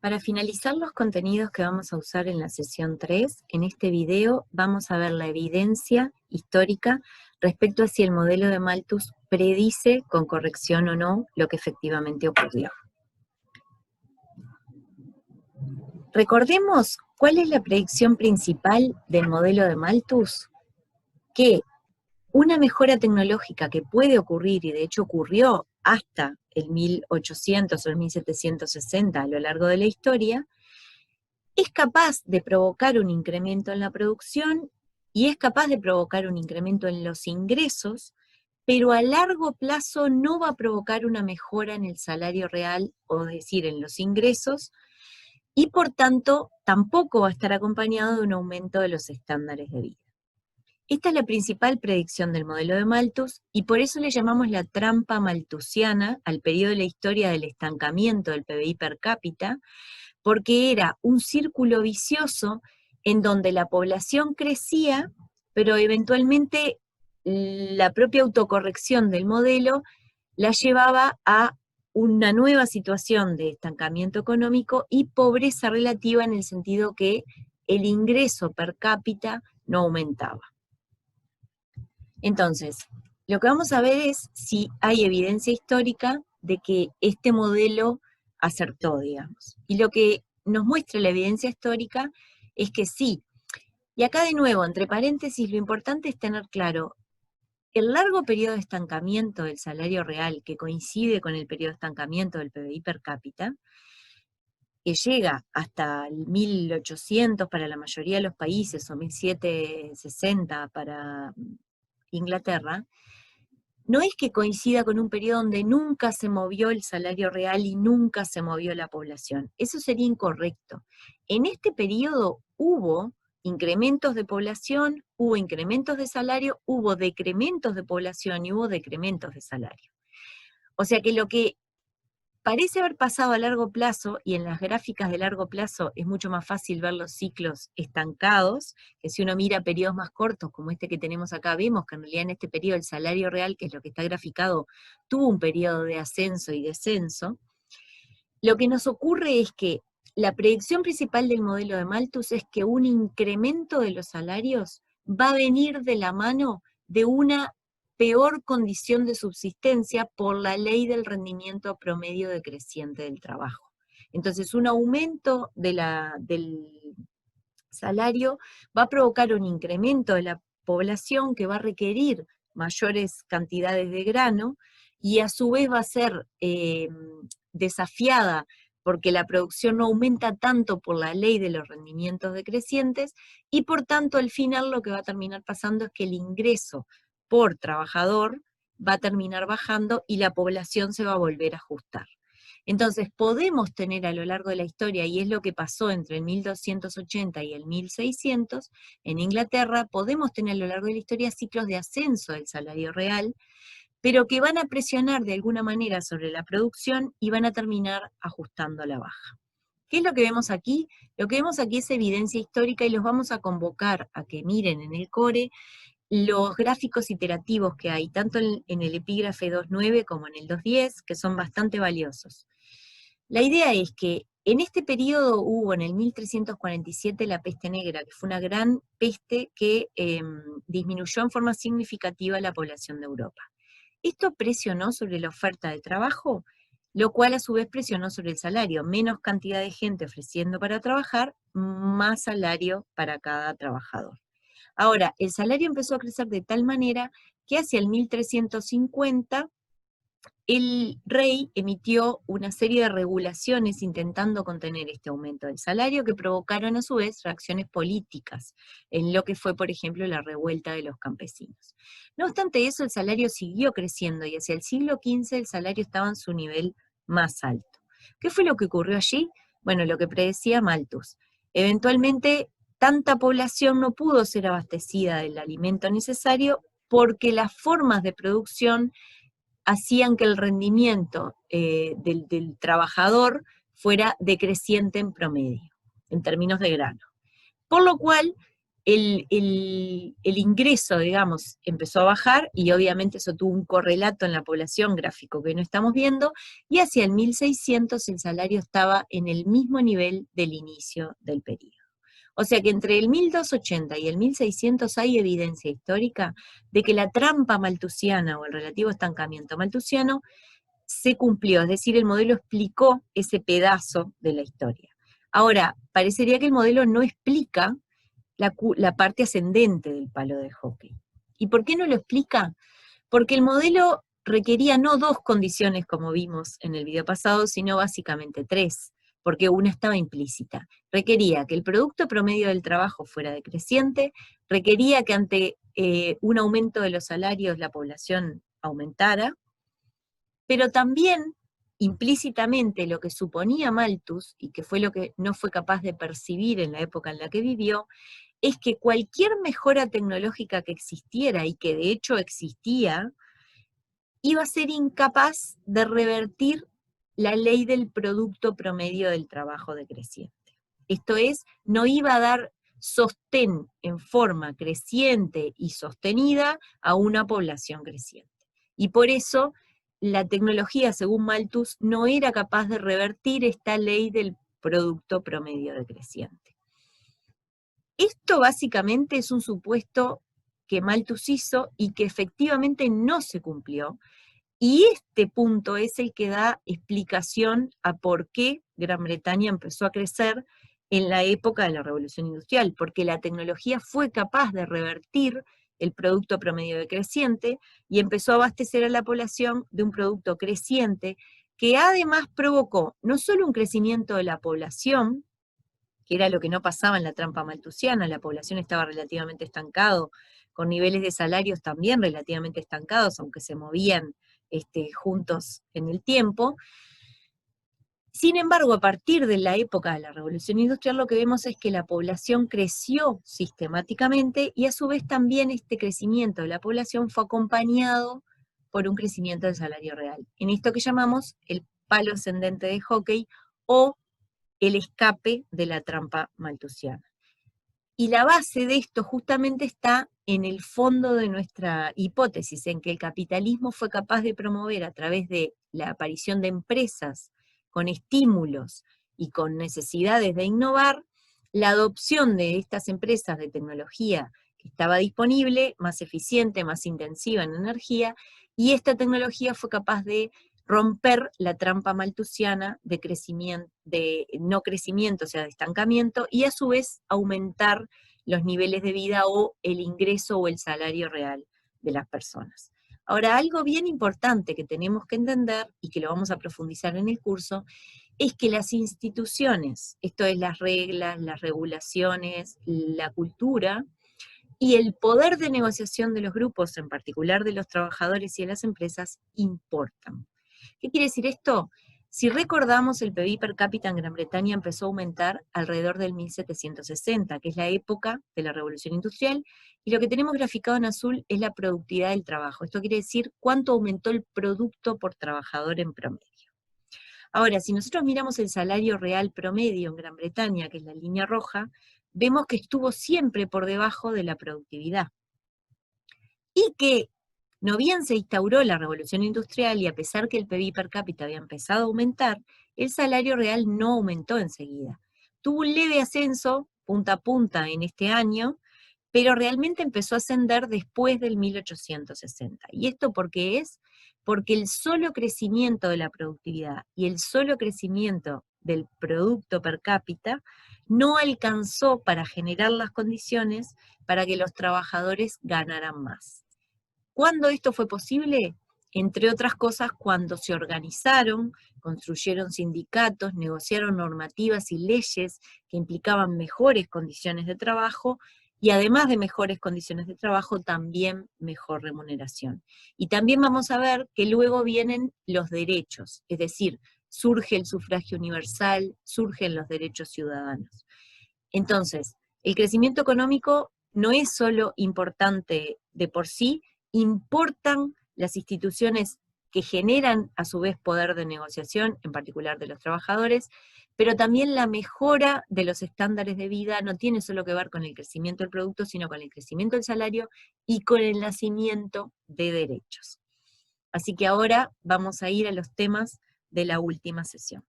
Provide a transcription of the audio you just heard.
Para finalizar los contenidos que vamos a usar en la sesión 3, en este video vamos a ver la evidencia histórica respecto a si el modelo de Malthus predice con corrección o no lo que efectivamente ocurrió. Recordemos cuál es la predicción principal del modelo de Malthus, que una mejora tecnológica que puede ocurrir, y de hecho ocurrió hasta el 1800 o el 1760 a lo largo de la historia, es capaz de provocar un incremento en la producción y es capaz de provocar un incremento en los ingresos, pero a largo plazo no va a provocar una mejora en el salario real, o decir, en los ingresos, y por tanto tampoco va a estar acompañado de un aumento de los estándares de vida. Esta es la principal predicción del modelo de Malthus, y por eso le llamamos la trampa malthusiana al periodo de la historia del estancamiento del PBI per cápita, porque era un círculo vicioso en donde la población crecía, pero eventualmente la propia autocorrección del modelo la llevaba a una nueva situación de estancamiento económico y pobreza relativa, en el sentido que el ingreso per cápita no aumentaba. Entonces, lo que vamos a ver es si hay evidencia histórica de que este modelo acertó, digamos. Y lo que nos muestra la evidencia histórica es que sí. Y acá de nuevo, entre paréntesis, lo importante es tener claro, el largo periodo de estancamiento del salario real, que coincide con el periodo de estancamiento del PBI per cápita, que llega hasta el 1800 para la mayoría de los países, o 1760 para Inglaterra, no es que coincida con un periodo donde nunca se movió el salario real y nunca se movió la población. Eso sería incorrecto. En este periodo hubo incrementos de población, hubo incrementos de salario, hubo decrementos de población y hubo decrementos de salario. O sea que lo que parece haber pasado a largo plazo, y en las gráficas de largo plazo es mucho más fácil ver los ciclos estancados, que si uno mira periodos más cortos, como este que tenemos acá, vemos que en realidad en este periodo el salario real, que es lo que está graficado, tuvo un periodo de ascenso y descenso. Lo que nos ocurre es que la predicción principal del modelo de Malthus es que un incremento de los salarios va a venir de la mano de una peor condición de subsistencia por la ley del rendimiento promedio decreciente del trabajo. Entonces, un aumento del salario va a provocar un incremento de la población que va a requerir mayores cantidades de grano, y a su vez va a ser desafiada porque la producción no aumenta tanto por la ley de los rendimientos decrecientes, y por tanto al final lo que va a terminar pasando es que el ingreso por trabajador va a terminar bajando y la población se va a volver a ajustar. Entonces podemos tener a lo largo de la historia, y es lo que pasó entre el 1280 y el 1600, en Inglaterra, podemos tener a lo largo de la historia ciclos de ascenso del salario real, pero que van a presionar de alguna manera sobre la producción y van a terminar ajustando a la baja. ¿Qué es lo que vemos aquí? Lo que vemos aquí es evidencia histórica, y los vamos a convocar a que miren en el core los gráficos iterativos que hay, tanto en el epígrafe 2.9 como en el 2.10, que son bastante valiosos. La idea es que en este periodo hubo en el 1347 la peste negra, que fue una gran peste que disminuyó en forma significativa la población de Europa. Esto presionó sobre la oferta de trabajo, lo cual a su vez presionó sobre el salario. Menos cantidad de gente ofreciendo para trabajar, más salario para cada trabajador. Ahora, el salario empezó a crecer de tal manera que hacia el 1350 el rey emitió una serie de regulaciones intentando contener este aumento del salario, que provocaron a su vez reacciones políticas en lo que fue, por ejemplo, la revuelta de los campesinos. No obstante eso, el salario siguió creciendo, y hacia el siglo XV el salario estaba en su nivel más alto. ¿Qué fue lo que ocurrió allí? Bueno, lo que predecía Malthus. Eventualmente, tanta población no pudo ser abastecida del alimento necesario porque las formas de producción hacían que el rendimiento del trabajador fuera decreciente en promedio, en términos de grano. Por lo cual, el ingreso, digamos, empezó a bajar y obviamente eso tuvo un correlato en la población gráfico que hoy no estamos viendo, y hacia el 1600 el salario estaba en el mismo nivel del inicio del periodo. O sea que entre el 1280 y el 1600 hay evidencia histórica de que la trampa malthusiana o el relativo estancamiento malthusiano se cumplió, es decir, el modelo explicó ese pedazo de la historia. Ahora, parecería que el modelo no explica la parte ascendente del palo de hockey. ¿Y por qué no lo explica? Porque el modelo requería no dos condiciones como vimos en el video pasado, sino básicamente tres, porque una estaba implícita. Requería que el producto promedio del trabajo fuera decreciente, requería que ante un aumento de los salarios la población aumentara, pero también implícitamente lo que suponía Malthus, y que fue lo que no fue capaz de percibir en la época en la que vivió, es que cualquier mejora tecnológica que existiera, y que de hecho existía, iba a ser incapaz de revertir la ley del producto promedio del trabajo decreciente. Esto es, no iba a dar sostén en forma creciente y sostenida a una población creciente. Y por eso la tecnología, según Malthus, no era capaz de revertir esta ley del producto promedio decreciente. Esto básicamente es un supuesto que Malthus hizo y que efectivamente no se cumplió, y este punto es el que da explicación a por qué Gran Bretaña empezó a crecer en la época de la Revolución Industrial, porque la tecnología fue capaz de revertir el producto promedio decreciente y empezó a abastecer a la población de un producto creciente que además provocó no solo un crecimiento de la población, que era lo que no pasaba en la trampa malthusiana, la población estaba relativamente estancado, con niveles de salarios también relativamente estancados, aunque se movían juntos en el tiempo. Sin embargo, a partir de la época de la Revolución Industrial, lo que vemos es que la población creció sistemáticamente y a su vez también este crecimiento de la población fue acompañado por un crecimiento del salario real, en esto que llamamos el palo ascendente de hockey o el escape de la trampa malthusiana. Y la base de esto justamente está en el fondo de nuestra hipótesis, en que el capitalismo fue capaz de promover a través de la aparición de empresas con estímulos y con necesidades de innovar, la adopción de estas empresas de tecnología que estaba disponible, más eficiente, más intensiva en energía, y esta tecnología fue capaz de romper la trampa malthusiana de crecimiento, de no crecimiento, o sea, de estancamiento, y a su vez aumentar los niveles de vida o el ingreso o el salario real de las personas. Ahora, algo bien importante que tenemos que entender, y que lo vamos a profundizar en el curso, es que las instituciones, esto es las reglas, las regulaciones, la cultura, y el poder de negociación de los grupos, en particular de los trabajadores y de las empresas, importan. ¿Qué quiere decir esto? Si recordamos, el PBI per cápita en Gran Bretaña empezó a aumentar alrededor del 1760, que es la época de la Revolución Industrial, y lo que tenemos graficado en azul es la productividad del trabajo. Esto quiere decir cuánto aumentó el producto por trabajador en promedio. Ahora, si nosotros miramos el salario real promedio en Gran Bretaña, que es la línea roja, vemos que estuvo siempre por debajo de la productividad. Y que no bien se instauró la revolución industrial y a pesar que el PIB per cápita había empezado a aumentar, el salario real no aumentó enseguida. Tuvo un leve ascenso, punta a punta, en este año, pero realmente empezó a ascender después del 1860. ¿Y esto por qué es? Porque el solo crecimiento de la productividad y el solo crecimiento del producto per cápita no alcanzó para generar las condiciones para que los trabajadores ganaran más. ¿Cuándo esto fue posible? Entre otras cosas, cuando se organizaron, construyeron sindicatos, negociaron normativas y leyes que implicaban mejores condiciones de trabajo, y además de mejores condiciones de trabajo, también mejor remuneración. Y también vamos a ver que luego vienen los derechos, es decir, surge el sufragio universal, surgen los derechos ciudadanos. Entonces, el crecimiento económico no es solo importante de por sí, importan las instituciones que generan a su vez poder de negociación, en particular de los trabajadores, pero también la mejora de los estándares de vida no tiene solo que ver con el crecimiento del producto, sino con el crecimiento del salario y con el nacimiento de derechos. Así que ahora vamos a ir a los temas de la última sesión.